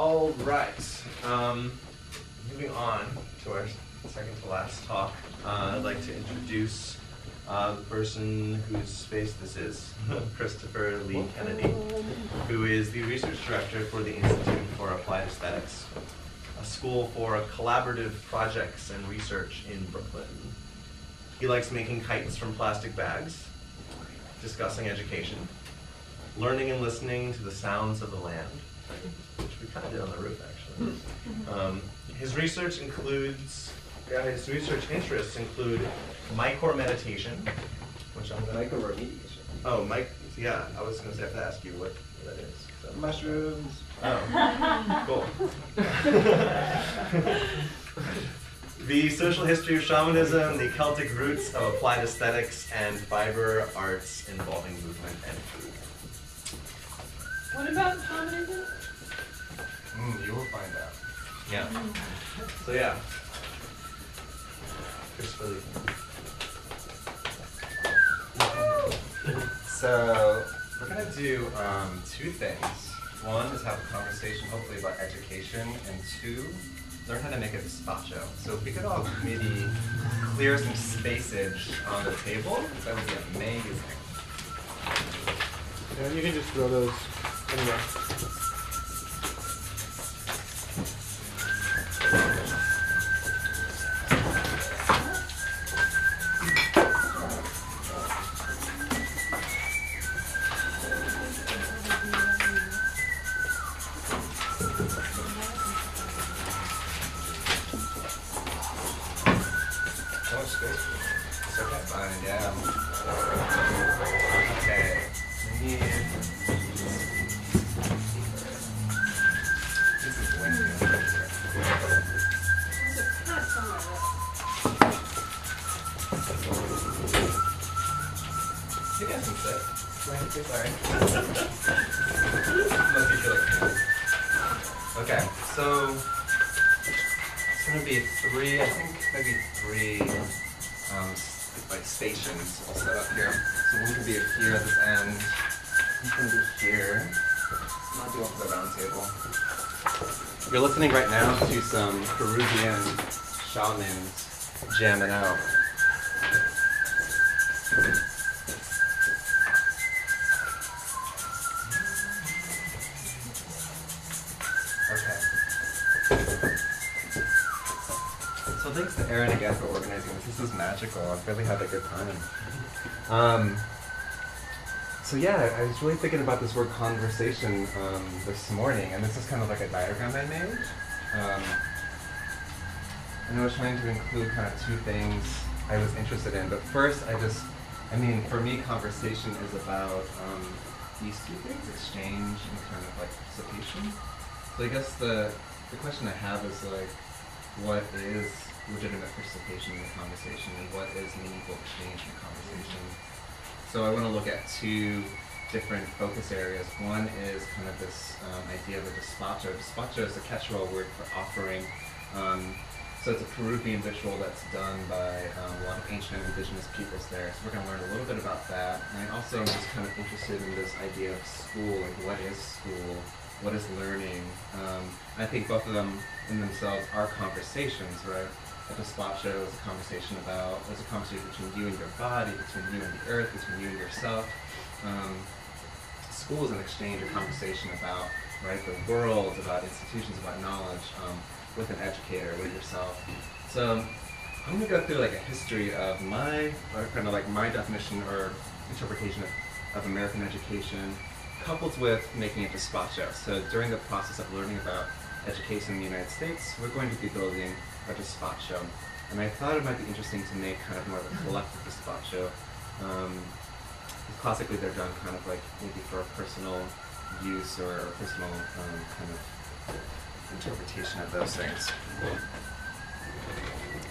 All right. Moving on to our second to last talk, I'd like to introduce the person whose face this is, Christopher Lee Kennedy, who is the research director for the Institute for Applied Aesthetics, a school for collaborative projects and research in Brooklyn. He likes making kites from plastic bags, discussing education, learning and listening to the sounds of the land, which we kind of did on the roof, actually. His research interests include Mycore meditation, which I'm going to... Mycore remediation. Oh, yeah, I was going to have to ask you what that is. So. Mushrooms. Oh, cool. The social history of shamanism, the Celtic roots of applied aesthetics, and fiber arts involving movement and food. What about shamanism? You will find out. Yeah. So yeah. Christopher Lee. So we're going to do two things. One is have a conversation hopefully about education, and two, learn how to make a gazpacho. So if we could all maybe clear some spacage on the table, that would be amazing. Yeah, you can just throw those anywhere. Okay, so it's going to be three, I think maybe three like stations all set up here. So one can be here at this end, one can be here. Not do off the round table. You're listening right now to some Peruvian shamans jamming out. Thanks to Aaron again for organizing this. This is magical. I've really had a good time. So yeah, I was really thinking about this word conversation this morning, and this is kind of like a diagram I made. And I was trying to include kind of two things I was interested in. But first, for me, conversation is about these two things, exchange and kind of like participation. So I guess the question I have is like, what is legitimate participation in the conversation, and what is meaningful exchange in the conversation? So I want to look at two different focus areas. One is kind of this idea of a gazpacho. Gazpacho is a Quechua word for offering. So it's a Peruvian ritual that's done by a lot of ancient indigenous peoples there. So we're going to learn a little bit about that. And I also am just kind of interested in this idea of school, like what is school? What is learning? I think both of them in themselves are conversations, right? A gazpacho is a conversation between you and your body, between you and the earth, between you and yourself. School is an exchange, a conversation about, right, the world, about institutions, about knowledge, with an educator, with yourself. So I'm going to go through like a history of my definition or interpretation of American education, coupled with making a gazpacho. So during the process of learning about education in the United States, we're going to be building a gazpacho. And I thought it might be interesting to make kind of more of a collective gazpacho. Classically, they're done kind of like maybe for a personal use or a personal kind of interpretation of those things.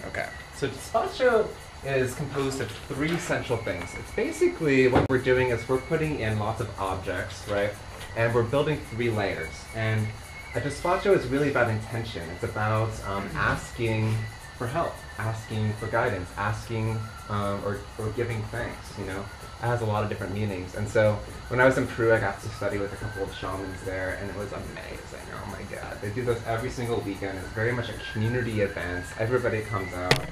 Okay, so gazpacho is composed of three central things. It's basically what we're doing is we're putting in lots of objects, right? And we're building three layers. And a gazpacho is really about intention. It's about asking for help, asking for guidance, asking or giving thanks, you know? has a lot of different meanings. And so when I was in Peru, I got to study with a couple of shamans there, and it was amazing. Oh my God. They do this every single weekend. It's very much a community event. Everybody comes out.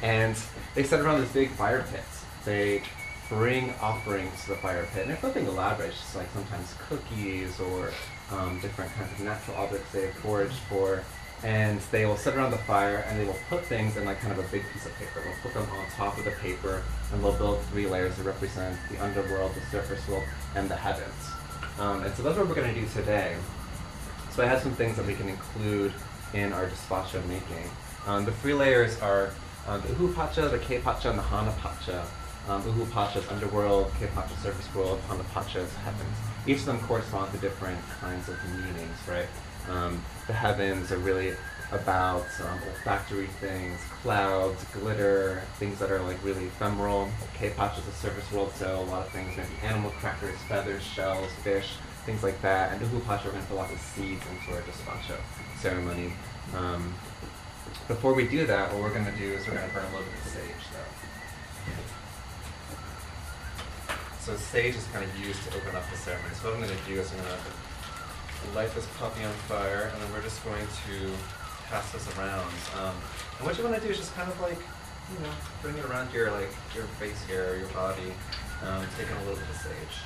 And they sit around this big fire pit. They bring offerings to the fire pit. And it's nothing elaborate. It's just like sometimes cookies or different kinds of natural objects they have foraged for. And they will sit around the fire and they will put things in like kind of a big piece of paper. They'll put them on top of the paper and they'll build 3 layers to represent the underworld, the surface world, and the heavens. And so that's what we're going to do today. So I have some things that we can include in our despacho making. The 3 layers are the Uhu Pacha, the Ke Pacha, and the Hana Pacha. Uhu Pacha is underworld, Ke Pacha surface world, Hana Pacha is heavens. Each of them correspond to different kinds of meanings, right? The heavens are really about olfactory things, clouds, glitter, things that are like really ephemeral. Ke Pacha is a surface world, so a lot of things, maybe animal crackers, feathers, shells, fish, things like that. And Uhu Pacha, we're going to put lots of seeds into our despacho ceremony. Before we do that, what we're going to do is we're going to burn a little bit of sage, though. So sage is kind of used to open up the ceremony. So what I'm going to do is I'm going to light this puppy on fire, and then we're just going to pass this around. And what you want to do is just kind of like, you know, bring it around your face here, or your body, taking a little bit of sage.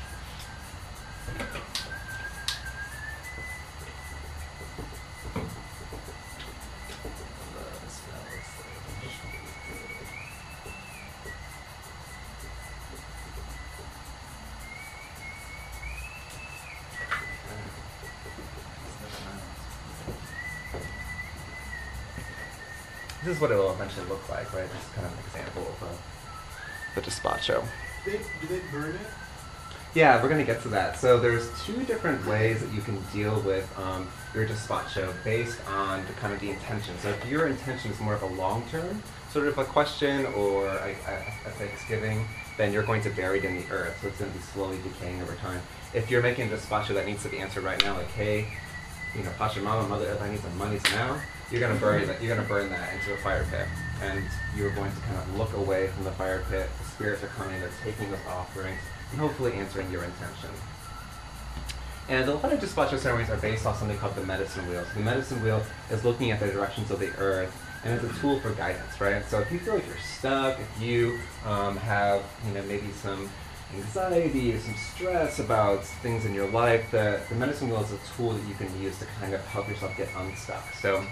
This is what it will eventually look like, right? This is kind of an example of the despacho. Do they burn it? Yeah, we're going to get to that. So there's 2 different ways that you can deal with your despacho based on kind of the intention. So if your intention is more of a long-term sort of a question or a thanksgiving, then you're going to bury it in the earth. So it's going to be slowly decaying over time. If you're making a despacho that needs to be answered right now, like, hey, you know, Pachamama, Mother Earth, I need some monies now. You're gonna burn that. You're gonna burn that into a fire pit, and you're going to kind of look away from the fire pit. The spirits are coming. They're taking those offerings and hopefully answering your intention. And a lot of despacho ceremonies are based off something called the medicine wheel. So the medicine wheel is looking at the directions of the earth, and it's a tool for guidance, right? So if you feel like you're stuck, if you have, you know, maybe some anxiety or some stress about things in your life, the medicine wheel is a tool that you can use to kind of help yourself get unstuck. So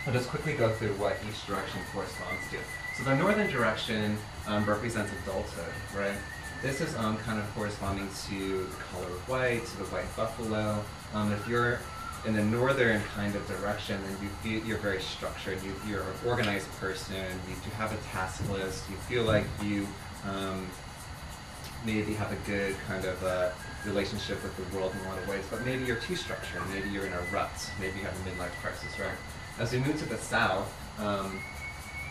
I'll just quickly go through what each direction corresponds to. So the northern direction represents adulthood, right? This is kind of corresponding to the color of white, to the white buffalo. If you're in the northern kind of direction, then you feel you're very structured. You're an organized person. You have a task list. You feel like you maybe have a good kind of relationship with the world in a lot of ways, but maybe you're too structured. Maybe you're in a rut. Maybe you have a midlife crisis, right? As we move to the south,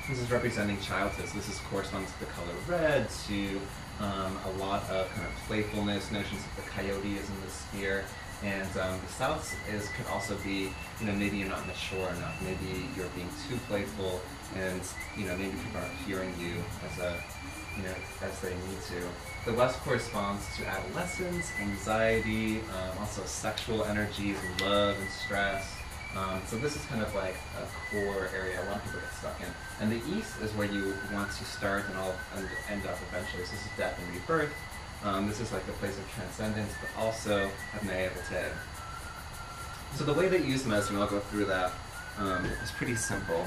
this is representing childhood. So this corresponds to the color red, to a lot of kind of playfulness, notions of the coyote is in the sphere. And the south could also be, you know, maybe you're not mature enough. Maybe you're being too playful, and you know, maybe people aren't hearing you as they need to. The west corresponds to adolescence, anxiety, also sexual energies, love and stress. So this is kind of like a core area a lot of people get stuck in. And the east is where you want to start and end up eventually. So this is death and rebirth. This is like the place of transcendence, but also of naivete. So the way that you use medicine, I'll go through that, is pretty simple.